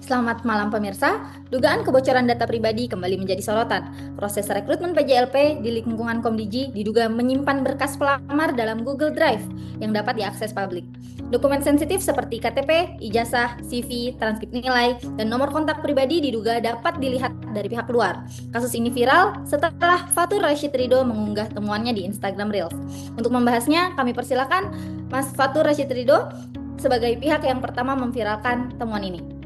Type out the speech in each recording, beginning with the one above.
Selamat malam pemirsa, dugaan kebocoran data pribadi kembali menjadi sorotan. Proses rekrutmen PJLP di lingkungan Komdigi diduga menyimpan berkas pelamar dalam Google Drive yang dapat diakses publik. Dokumen sensitif seperti KTP, ijazah, CV, transkrip nilai, dan nomor kontak pribadi diduga dapat dilihat dari pihak luar. Kasus ini viral setelah Fatur Rashid Ridho mengunggah temuannya di Instagram Reels. Untuk membahasnya, kami persilakan Mas Fatur Rashid Ridho sebagai pihak yang pertama memviralkan temuan ini.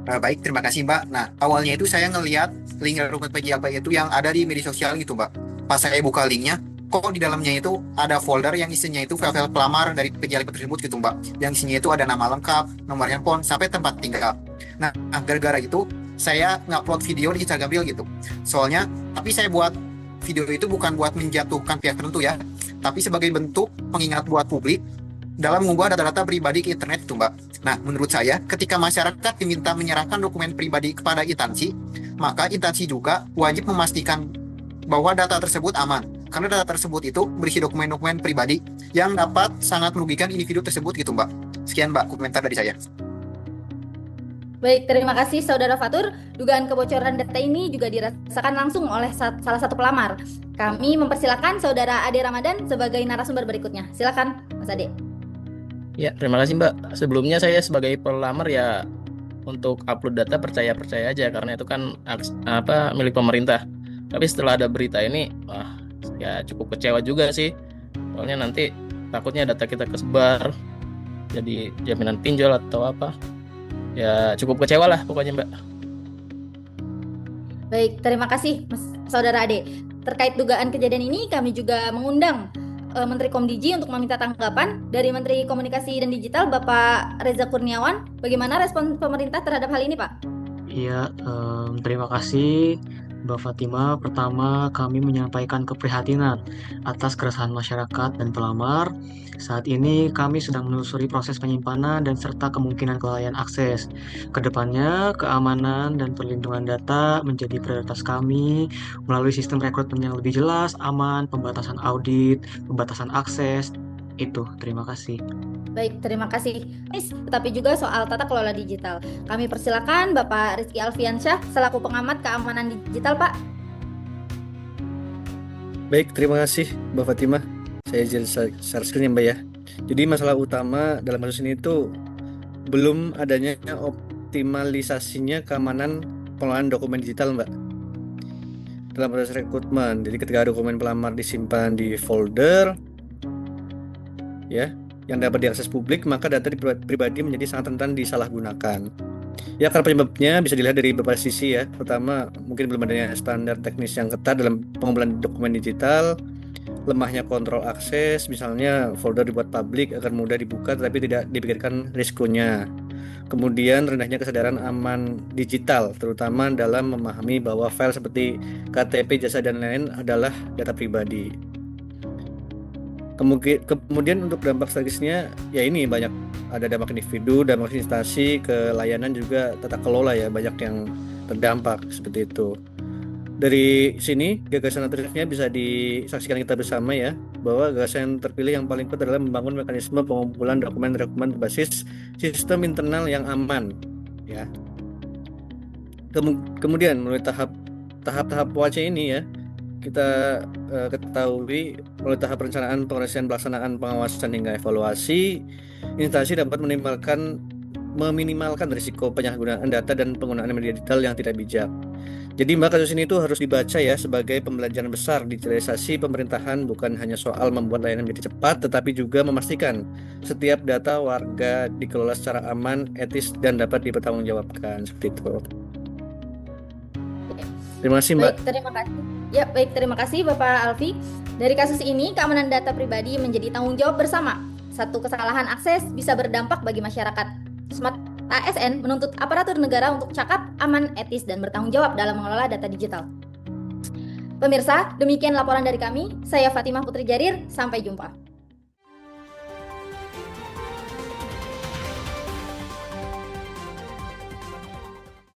Baik, terima kasih Mbak. Nah, awalnya itu saya ngelihat link rekrutmen PJLP itu yang ada di media sosial gitu Mbak. Pas saya buka linknya, kok di dalamnya itu ada folder yang isinya itu file-file pelamar dari PJLP tersebut gitu Mbak. Yang isinya itu ada nama lengkap, nomor handphone, sampai tempat tinggal. Nah, gara-gara itu saya ngupload video di Instagram Reel gitu. Soalnya, tapi saya buat video itu bukan buat menjatuhkan pihak tertentu ya, tapi sebagai bentuk pengingat buat publik dalam mengubah data-data pribadi ke internet itu Mbak. Nah, menurut saya, ketika masyarakat diminta menyerahkan dokumen pribadi kepada instansi, maka instansi juga wajib memastikan bahwa data tersebut aman. Karena data tersebut itu berisi dokumen-dokumen pribadi yang dapat sangat merugikan individu tersebut gitu Mbak. Sekian Mbak komentar dari saya. Baik, terima kasih Saudara Fatur. Dugaan kebocoran data ini juga dirasakan langsung oleh salah satu pelamar. Kami mempersilakan Saudara Ade Ramadan sebagai narasumber berikutnya. Silakan, Mas Ade. Ya, terima kasih Mbak. Sebelumnya saya sebagai pelamar ya untuk upload data percaya-percaya aja karena itu kan milik pemerintah. Tapi setelah ada berita ini, ya cukup kecewa juga sih. Soalnya nanti takutnya data kita kesebar jadi jaminan pinjol atau apa. Ya cukup kecewa lah pokoknya Mbak. Baik, terima kasih Mas Saudara Ade. Terkait dugaan kejadian ini, kami juga mengundang Menteri Komdigi untuk meminta tanggapan dari Menteri Komunikasi dan Digital Bapak Reza Kurniawan. Bagaimana respon pemerintah terhadap hal ini, Pak? Iya, terima kasih Mbak Fatima. Pertama, kami menyampaikan keprihatinan atas keresahan masyarakat dan pelamar. Saat ini kami sedang menelusuri proses penyimpanan dan serta kemungkinan kelalaian akses. Kedepannya, keamanan dan perlindungan data menjadi prioritas kami melalui sistem rekrutmen yang lebih jelas, aman, pembatasan audit, pembatasan akses. Itu, terima kasih. Baik, terima kasih. Tetapi juga soal tata kelola digital. Kami persilakan Bapak Rizky Alfiansyah selaku pengamat keamanan digital, Pak. Baik, terima kasih Mbak Fatimah. Saya share screen ya Mbak ya. Jadi masalah utama dalam kasus ini itu belum adanya optimalisasinya keamanan pengelolaan dokumen digital Mbak. Dalam proses rekrutmen, jadi ketika dokumen pelamar disimpan di folder, ya, yang dapat diakses publik, maka data pribadi menjadi sangat rentan disalahgunakan. Ya, karena penyebabnya bisa dilihat dari beberapa sisi ya. Pertama, mungkin belum adanya standar teknis yang ketat dalam pengumpulan dokumen digital, lemahnya kontrol akses, misalnya folder dibuat publik agar mudah dibuka tetapi tidak dipikirkan risikonya. Kemudian rendahnya kesadaran aman digital, terutama dalam memahami bahwa file seperti KTP, jasa dan lain-lain adalah data pribadi. Kemudian untuk dampak strategisnya, ya ini banyak ada dampak individu, dampak instansi, ke layanan juga tata kelola ya, banyak yang terdampak seperti itu. Dari sini gagasan alternatifnya bisa disaksikan kita bersama ya, bahwa gagasan terpilih yang paling kuat adalah membangun mekanisme pengumpulan dokumen berbasis sistem internal yang aman ya. Kemudian melalui tahap-tahap wajah ini ya, kita ketahui melalui tahap perencanaan, pengoperasian, pelaksanaan, pengawasan hingga evaluasi, instansi dapat meminimalkan risiko penyalahgunaan data dan penggunaan media digital yang tidak bijak. Jadi kasus ini itu harus dibaca ya sebagai pembelajaran besar. Digitalisasi pemerintahan bukan hanya soal membuat layanan menjadi cepat, tetapi juga memastikan setiap data warga dikelola secara aman, etis, dan dapat dipertanggungjawabkan seperti itu. Terima kasih Mbak. Baik, terima kasih. Ya, baik, terima kasih Bapak Alfi. Dari kasus ini, keamanan data pribadi menjadi tanggung jawab bersama. Satu kesalahan akses bisa berdampak bagi masyarakat. Smart ASN menuntut aparatur negara untuk cakap, aman, etis, dan bertanggung jawab dalam mengelola data digital. Pemirsa, demikian laporan dari kami. Saya Fatimah Putri Jarir, sampai jumpa.